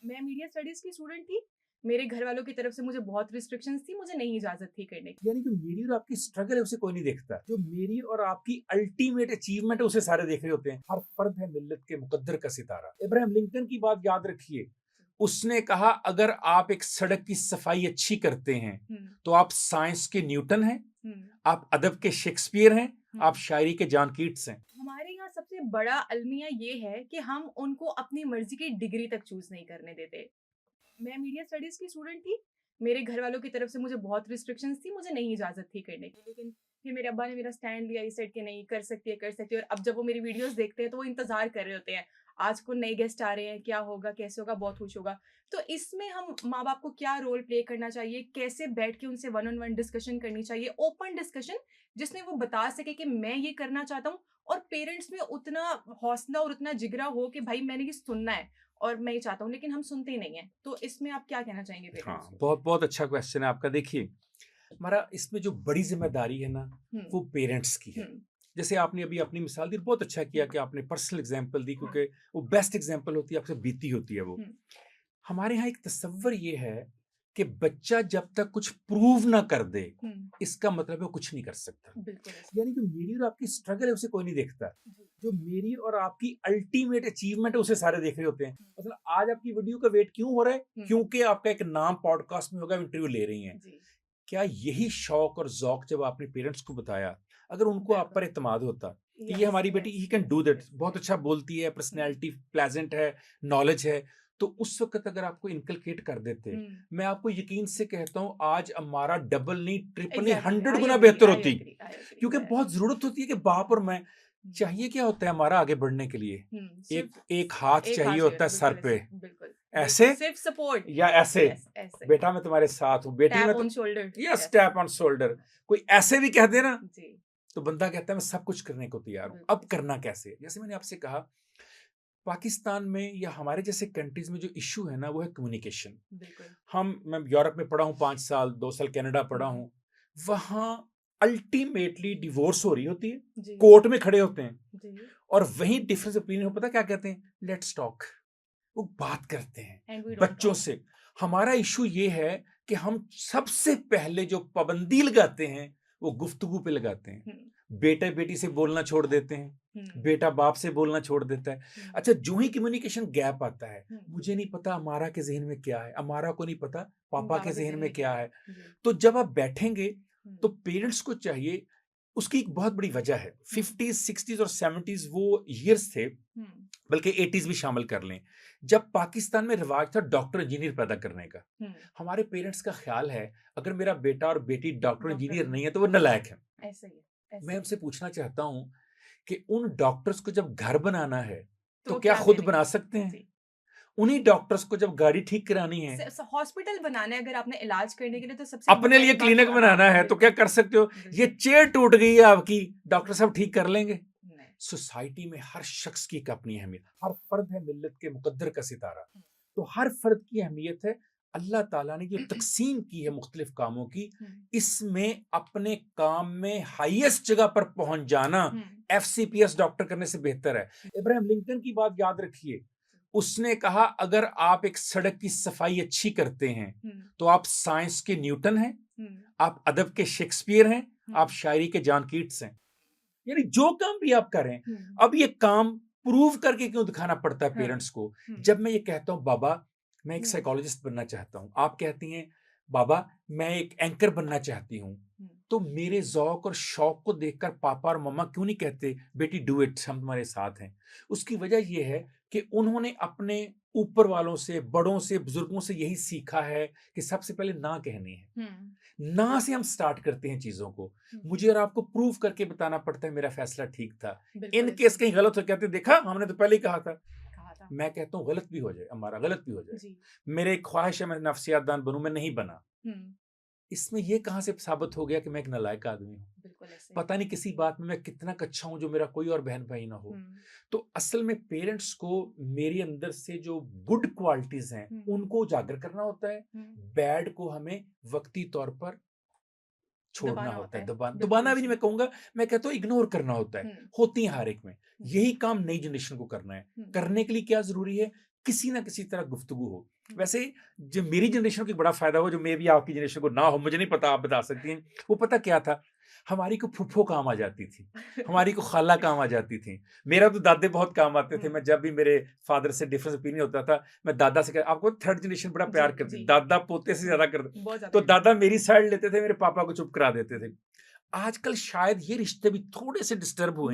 मैं media studies की student थी। मेरे घर वालों की तरफ से मुझे बहुत रिस्ट्रिक्शंस थी, मुझे नहीं इजाजत थी करने की। यानी जो मेरी और आपकी स्ट्रगल है उसे कोई नहीं देखता, जो मेरी और आपकी अल्टीमेट अचीवमेंट है उसे सारे देख रहे होते हैं। हर फर्द है मिल्लत के मुकद्दर का सितारा। इब्राहिम लिंकन की बात याद रखिए, उसने कहा अगर आप एक सड़क की सफाई अच्छी करते हैं तो आप साइंस के न्यूटन हैं, आप अदब के शेक्सपियर हैं, आप शायरी के जॉन कीट्स हैं। हमारे यहाँ सबसे बड़ा अलमिया ये है कि हम उनको अपनी मर्जी की डिग्री तक चूज नहीं करने देते। मैं मीडिया स्टडीज की स्टूडेंट थी। मेरे घर वालों की तरफ से मुझे बहुत रिस्ट्रिक्शंस थी, मुझे नहीं इजाजत थी करने की। लेकिन फिर मेरे अब्बा ने मेरा स्टैंड लिया इस साइड कि नहीं, कर सकती है कर सकती है। और अब जब वो मेरी वीडियोस देखते हैं तो वो इंतजार कर रहे होते हैं, आज को नए गेस्ट आ रहे हैं, क्या होगा कैसे होगा, बहुत खुश होगा। तो इसमें हम माँ बाप को क्या रोल प्ले करना चाहिए, कैसे बैठ के उनसे वन ऑन वन डिस्कशन करनी चाहिए, ओपन डिस्कशन, जिसमें वो बता सके कि मैं ये करना चाहता हूँ। और पेरेंट्स में उतना हौसला और उतना जिगरा हो कि भाई मैंने ये सुनना है और मैं ये चाहता हूँ, लेकिन हम सुनते ही नहीं है। तो इसमें आप क्या कहना चाहेंगे पेरेंट्स हाँ, को? बहुत बहुत अच्छा क्वेश्चन है आपका। देखिए, हमारा इसमें जो बड़ी जिम्मेदारी है ना, हुँ, वो पेरेंट्स की है। हुँ, जैसे आपने अभी अपनी मिसाल दी, बहुत अच्छा किया कि आपने पर्सनल एग्जांपल दी, क्योंकि वो बेस्ट एग्जांपल होती है, आपसे बीती होती है वो। हुँ, हमारे यहाँ एक तसव्वुर ये है कि बच्चा जब तक कुछ प्रूव ना कर दे, हुँ, इसका मतलब है वो कुछ नहीं कर सकता। बिल्कुल ऐसा। यानी जो मेरी और आपकी स्ट्रगल है उसे कोई नहीं देखता, जी, जो मेरी और आपकी अल्टीमेट अचीवमेंट है उसे सारे देख रहे होते हैं। हुँ, मतलब आज आपकी वीडियो का वेट क्यों हो रहा है? हुँ, क्योंकि आपका एक नाम पॉडकास्ट में होगा, इंटरव्यू ले रही हैं। जी, क्या यही शौक और ज़ौक जब आपने पेरेंट्स को बताया, अगर उनको आप बिल्कुल। पर इत्मीनाद होता कि ये यस, हमारी बेटी yes, he can do that, yes, बहुत यस। अच्छा बोलती है, हुँ, पर्सनैलिटी प्लेज़ेंट है, नॉलेज है, तो उस वक़्त अगर आपको इनकलकेट कर देते, हुँ, मैं आपको यकीन से कहता हूँ आज हमारा डबल नहीं, ट्रिपल नहीं, एग्ज़ैक्टली, 100 आई गुना एग्री, बेहतर आई होती। एग्री, आई एग्री, क्योंकि आई बहुत एग्री। ज़रूरत होती है कि बाप और मैं, हुँ, चाहिए क्या होता है हमारा आगे बढ़ने के लिए? एक सिर्फ़ एक हाथ एक हाथ चाहिए चाहिए होता होता है है, सर बिल्कुल पे, ऐसे, बिल्कुल, ऐसे बिल्कुल, सिर्फ़ सपोर्ट। या ऐसे, यस, ऐसे, बेटा मैं तुम्हारे साथ हूँ, बेटी टैप मैं ऑन तो, शोल्डर, या यस। Tap on shoulder. कोई ऐसे भी कह दे ना, जी, तो बंदा कहता है मैं सब कुछ करने को तैयार हूँ। बिल्कुल अब ऐसे, करना कैसे? जैसे मैंने आपसे कहा, पाकिस्तान में या हमारे जैसे कंट्रीज़ में जो इश्यू है ना, वो है कम्युनिकेशन। बिल्कुल। मैं यूरोप में पढ़ा हूँ 5 साल, 2 साल कनाडा पढ़ा हुँ, हूँ। वहाँ अल्टीमेटली डिवोर्स हो रही होती है, जी, कोर्ट में खड़े होते हैं जी, और वहीं डिफरेंस ऑफ ओपिनियन हो, पता क्या कहते हैं? Let's talk. वो बात करते हैं एंड वी डोंट बच्चों टॉक। से। हमारा इश्यू ये है कि हम सबसे पहले जो पाबंदी लगाते हैं, वो गुफ्तगू पे लगाते हैं। हुँ, बेटा बेटी से बोलना छोड़ देते हैं, हुँ, बेटा बाप से बोलना छोड़ देता है। हुँ, अच्छा, जो ही कम्युनिकेशन गैप आता है, हुँ, मुझे नहीं पता अमारा के ज़हन में क्या है, अमारा को नहीं पता पापा पापा के के ज़हन ज़हन में में क्या क्या है? है। जी, तो जब आप बैठेंगे, हुँ, तो पेरेंट्स को चाहिए, उसकी एक बहुत बड़ी वजह है, हुँ, 50s, 60s और 70s वो ईयर्स थे, हुँ, बल्कि 80s भी शामिल कर लें, जब पाकिस्तान में रिवाज था डॉक्टर इंजीनियर पैदा करने का। हुँ, हमारे पेरेंट्स का ख्याल है, अगर मेरा बेटा और बेटी डॉक्टर डॉक्टर इंजीनियर नहीं, नहीं है, तो वो नालायक है। ऐसा ही है, ऐसा मैं ही है। उनसे पूछना चाहता हूँ कि उन डॉक्टर्स को जब घर बनाना है, तो तो वो क्या क्या खुद करेंगे? बना सकते हैं? जी, उन्हीं डॉक्टर्स को जब गाड़ी ठीक करानी है, स स हॉस्पिटल बनाना है अगर आपने इलाज करने के लिए, तो सबसे अपने लिए पहली बात क्लिनिक तो बनाना हाँ, है, तो क्या बिल्कुल, कर सकते हो? ये बिल्कुल। चेयर टूट गई है आपकी, डॉक्टर साहब ठीक कर लेंगे? नहीं। सोसाइटी में हर शख्स की एक अपनी अहमियत, हर फर्द है मिल्लत के मुकद्दर का सितारा। हुँ, तो हर फर्द की अहमियत है। अल्लाह ताला ने जो तकसीम की है मुख्तलिफ कामों की, हुँ, इसमें अपने काम में हाईएस्ट जगह पर पहुंच जाना हुँ, एफसीपीएस डॉक्टर करने से बेहतर है। इब्राहिम लिंकन की बात याद रखिए, उसने कहा अगर आप एक सड़क की सफाई अच्छी करते हैं हुँ, तो आप साइंस के न्यूटन हैं, हुँ, आप अदब के शेक्सपियर हैं, हुँ, आप शायरी के जॉन कीट्स हैं। यानी जो काम भी आप करें, हुँ, अब ये काम प्रूव करके क्यों दिखाना पड़ता है हाँ, पेरेंट्स को? हुँ, जब मैं ये कहता हूँ बाबा मैं एक हुँ, साइकोलॉजिस्ट बनना चाहता हूँ, आप कहती हैं बाबा मैं एक एंकर बनना चाहती हूँ, हुँ, तो मेरे ज़ौक और शौक को देखकर पापा और मम्मा क्यों नहीं कहते बेटी डू इट, हम तुम्हारे साथ हैं? उसकी वजह ये है कि उन्होंने अपने ऊपर वालों से, बड़ों से, बुजुर्गों से यही सीखा है कि सबसे पहले ना कहनी है। हुँ, ना से हम स्टार्ट करते हैं चीज़ों को। हुँ, मुझे और आपको प्रूव करके बताना पड़ता है मेरा फैसला ठीक था। बिल्कुल इन ऐसे केस ही कहीं गलत हो, कहते हैं देखा हमने तो पहले ही कहा था। कहा था। मैं कहता हूँ गलत भी हो जाए, हमारा गलत भी हो जाए। जी, मेरी एक ख्वाहिश है मैं नफ्सियात दान बनूँ, मैं नहीं बना। हुँ, इसमें ये कहाँ से साबित हो गया कि मैं एक नालायक आदमी हूँ? बिल्कुल ऐसे ही। पता नहीं किसी बात में मैं कितना कच्चा हूँ जो मेरा कोई और बहन-भाई ना हो। हुँ, तो असल में पेरेंट्स को मेरे अंदर से जो गुड क्वालिटीज़ हैं, हुँ, उनको उजागर करना होता है। हुँ, बैड को हमें वक़्ती तौर पर छोड़ना दबाना होता होता है, है, बिल्कुल दबाना भी नहीं ऐसे ही। मैं कहूँगा, मैं कहता हूँ इग्नोर करना होता है। हुँ, होती हैं हर एक में। हुँ, यही काम नई जनरेशन को करना है। हुँ, करने के लिए क्या ज़रूरी है? किसी ना किसी तरह गुफ्तगू हो। वैसे जो मेरी जनरेशन को एक बड़ा फायदा हो, जो मे भी आपकी जनरेशन को ना हो, मुझे नहीं पता, आप बता सकती हैं, वो पता क्या था? हमारी को फूफो काम आ जाती थी, हमारी को खाला काम आ जाती थी। मेरा तो दादे बहुत काम आते थे। मैं जब भी मेरे फादर से डिफरेंस ओपिनियन होता था, मैं दादा से आपको थर्ड जनरेशन बड़ा प्यार जी, करती, जी। दादा पोते से ज्यादा करते। बहुत तो ज़्यादा। दादा मेरी साइड लेते थे, मेरे पापा को चुप करा देते थे। आजकल शायद ये रिश्ते भी थोड़े से डिस्टर्ब हुए